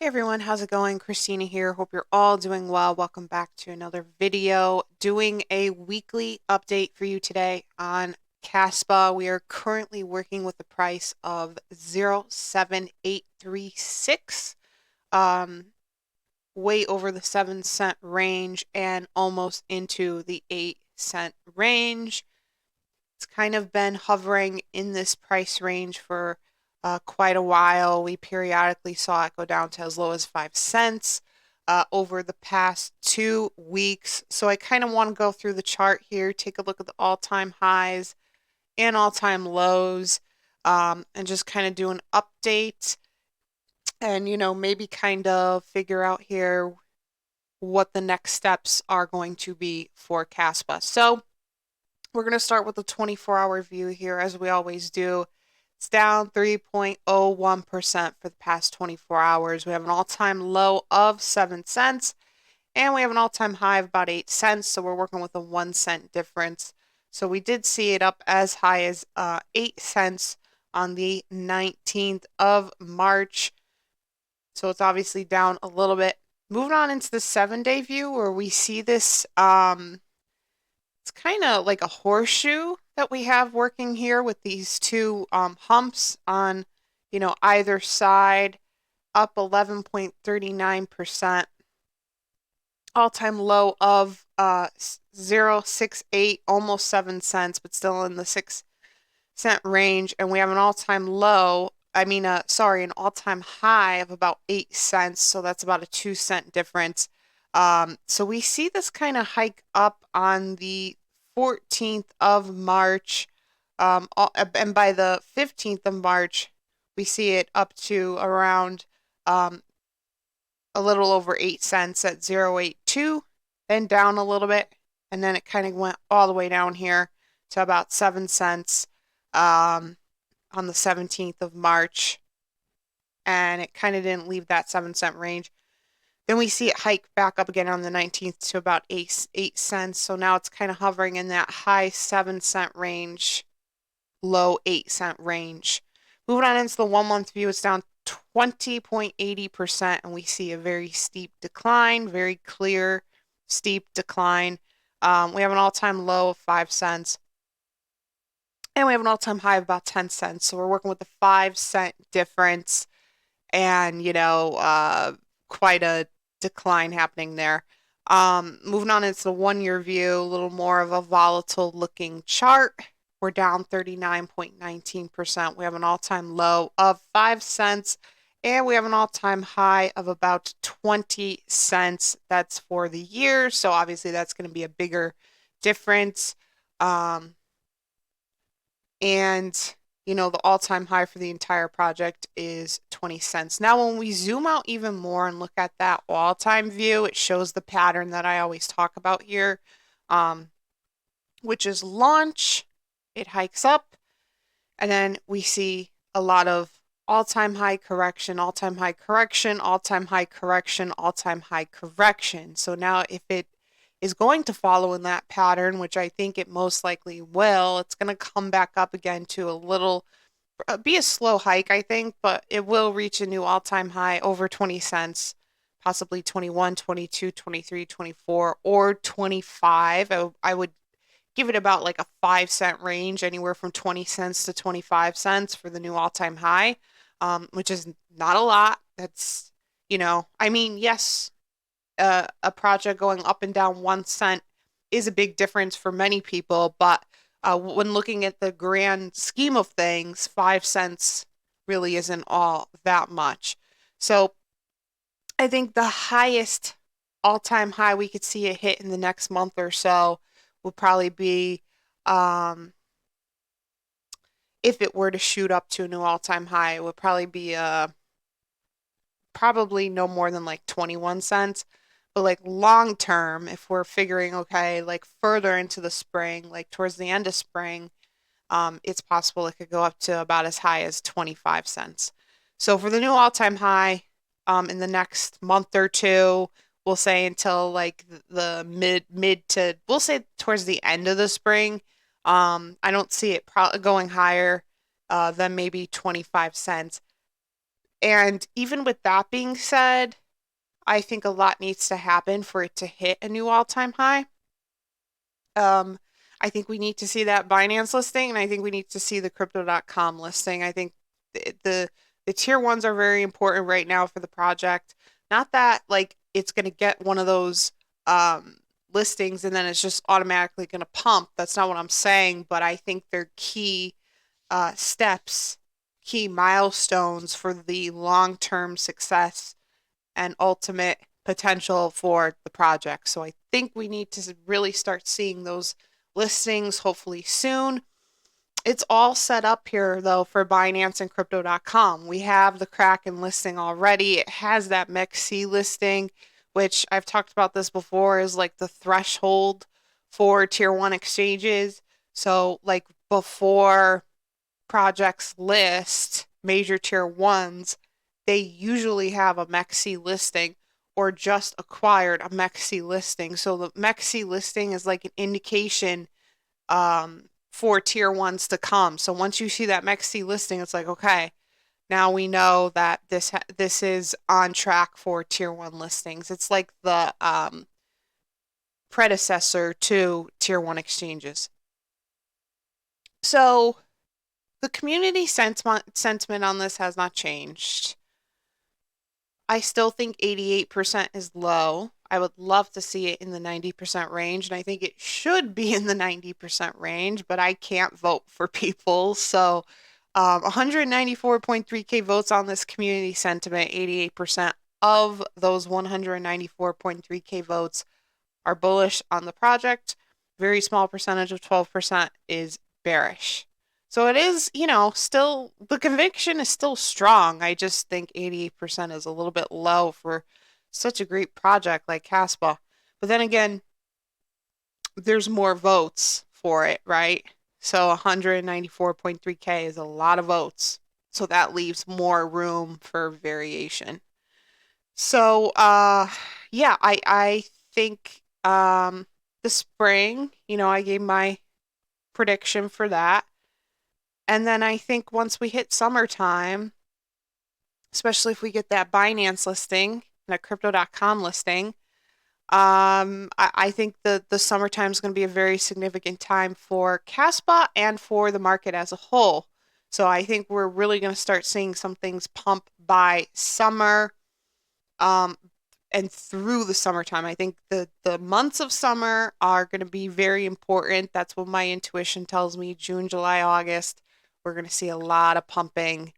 everyone, how's it going? Christina here. Hope you're all doing well. Welcome back to another video. Doing a weekly update for you today on Caspa. We are currently working with the price of 0.7836, way over the 7 cent range and almost into the 8 cent range. It's kind of been hovering in this price range for quite a while. We periodically saw it go down to as low as 5 cents over the past 2 weeks. So I kind of want to go through the chart here, take a look at the all-time highs and all-time lows, and just kind of do an update and, maybe kind of figure out here what the next steps are going to be for Caspa. So we're going to start with the 24-hour view here, as we always do. It's down 3.01% for the past 24 hours. We have an all-time low of 7 cents, and we have an all-time high of about 8 cents, so we're working with a 1 cent difference. So we did see it up as high as 8 cents on the 19th of March. So it's obviously down a little bit. Moving on into the 7-day view, where we see this it's kind of like a horseshoe that we have working here with these two humps on, either side, up 11.39%. All-time low of 0.68, almost 7 cents, but still in the 6 cent range. And we have an all-time low, an all-time high of about 8 cents. So that's about a 2 cent difference. So we see this kind of hike up on the 14th of March, and by the 15th of March, we see it up to around a little over 8 cents at 0.82, then down a little bit, and then it kind of went all the way down here to about 7 cents on the 17th of March, and it kind of didn't leave that 7 cent range. Then we see it hike back up again on the 19th to about 8 cents. So now it's kind of hovering in that high 7 cent range, low 8 cent range. Moving on into the 1 month view, it's down 20.80%, and we see a very steep decline, very clear, steep decline. We have an all-time low of 5 cents, and we have an all-time high of about 10 cents. So we're working with a 5 cent difference, and, quite a decline happening there. Moving on into the 1-year view, a little more of a volatile looking chart. We're down 39.19%. We have an all-time low of 5 cents, and we have an all-time high of about 20 cents. That's for the year, so obviously that's going to be a bigger difference. The all-time high for the entire project is 20 cents. Now, when we zoom out even more and look at that all-time view, it shows the pattern that I always talk about here, which is launch. It hikes up, and then we see a lot of all-time high correction, all-time high correction, all-time high correction, all-time high correction. So now if it is going to follow in that pattern, which I think it most likely will, it's going to come back up again to be a slow hike, I think, but it will reach a new all-time high over 20 cents, possibly 21, 22, 23, 24, or 25. I would give it about like a 5 cent range, anywhere from 20 cents to 25 cents for the new all-time high, which is not a lot. That's, yes, a project going up and down 1 cent is a big difference for many people, but when looking at the grand scheme of things, 5 cents really isn't all that much. So I think the highest all-time high we could see it hit in the next month or so will probably be, if it were to shoot up to a new all-time high, it would probably be probably no more than like 21 cents. But like long term, if we're figuring, okay, like further into the spring, like towards the end of spring, it's possible it could go up to about as high as 25 cents. So for the new all-time high, in the next month or two, we'll say until like the we'll say towards the end of the spring, I don't see it going higher than maybe 25 cents. And even with that being said, I think a lot needs to happen for it to hit a new all-time high. Um, I think we need to see that Binance listing, and I think we need to see the crypto.com listing. I think the tier ones are very important right now for the project. Not that like it's going to get one of those listings and then it's just automatically going to pump. That's not what I'm saying, but I think they're key steps, key milestones for the long-term success and ultimate potential for the project. So I think we need to really start seeing those listings hopefully soon. It's all set up here though for Binance and crypto.com. We have the Kraken listing already. It has that MEXC listing, which I've talked about this before, is like the threshold for tier one exchanges. So like before projects list major tier ones, they usually have a MEXC listing or just acquired a MEXC listing. So the MEXC listing is like an indication for tier ones to come. So once you see that MEXC listing, it's like, okay, now we know that this is on track for tier one listings. It's like the predecessor to tier one exchanges. So the community sentiment on this has not changed. I still think 88% is low. I would love to see it in the 90% range, and I think it should be in the 90% range, but I can't vote for people. So 194.3K votes on this community sentiment, 88% of those 194.3K votes are bullish on the project. Very small percentage of 12% is bearish. So it is, still the conviction is still strong. I just think 88% is a little bit low for such a great project like Caspa. But then again, there's more votes for it, right? So 194.3K is a lot of votes. So that leaves more room for variation. So yeah, I think the spring, I gave my prediction for that. And then I think once we hit summertime, especially if we get that Binance listing and a crypto.com listing, I think the summertime is going to be a very significant time for Caspa and for the market as a whole. So I think we're really going to start seeing some things pump by summer, and through the summertime. I think the months of summer are going to be very important. That's what my intuition tells me. June, July, August, we're going to see a lot of pumping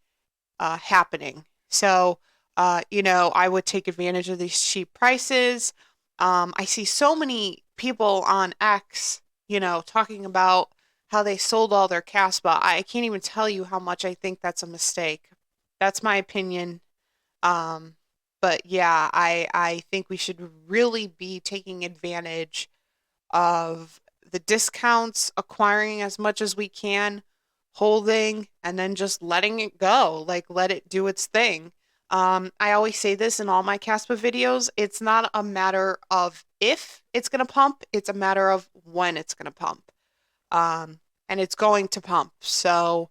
happening. So, I would take advantage of these cheap prices. I see so many people on X, talking about how they sold all their Caspa. I can't even tell you how much I think that's a mistake. That's my opinion. Um, but yeah, I think we should really be taking advantage of the discounts, acquiring as much as we can, holding, and then just letting it go. Like let it do its thing. I always say this in all my Caspa videos. It's not a matter of if it's gonna pump, it's a matter of when it's gonna pump. And it's going to pump. So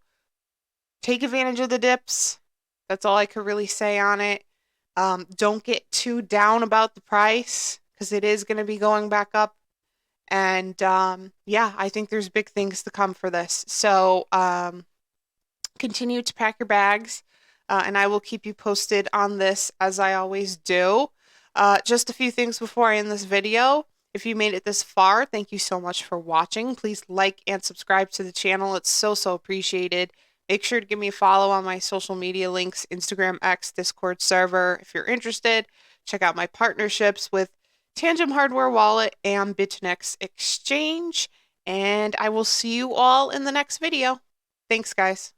take advantage of the dips. That's all I could really say on it. Don't get too down about the price because it is going to be going back up. And yeah, I think there's big things to come for this. So continue to pack your bags, and I will keep you posted on this as I always do. Just a few things before I end this video. If you made it this far, thank you so much for watching. Please like and subscribe to the channel. It's so appreciated. Make sure to give me a follow on my social media links, Instagram, X, Discord server. If you're interested, check out my partnerships with Tangent Hardware Wallet and BITUNIX Exchange. And I will see you all in the next video. Thanks, guys.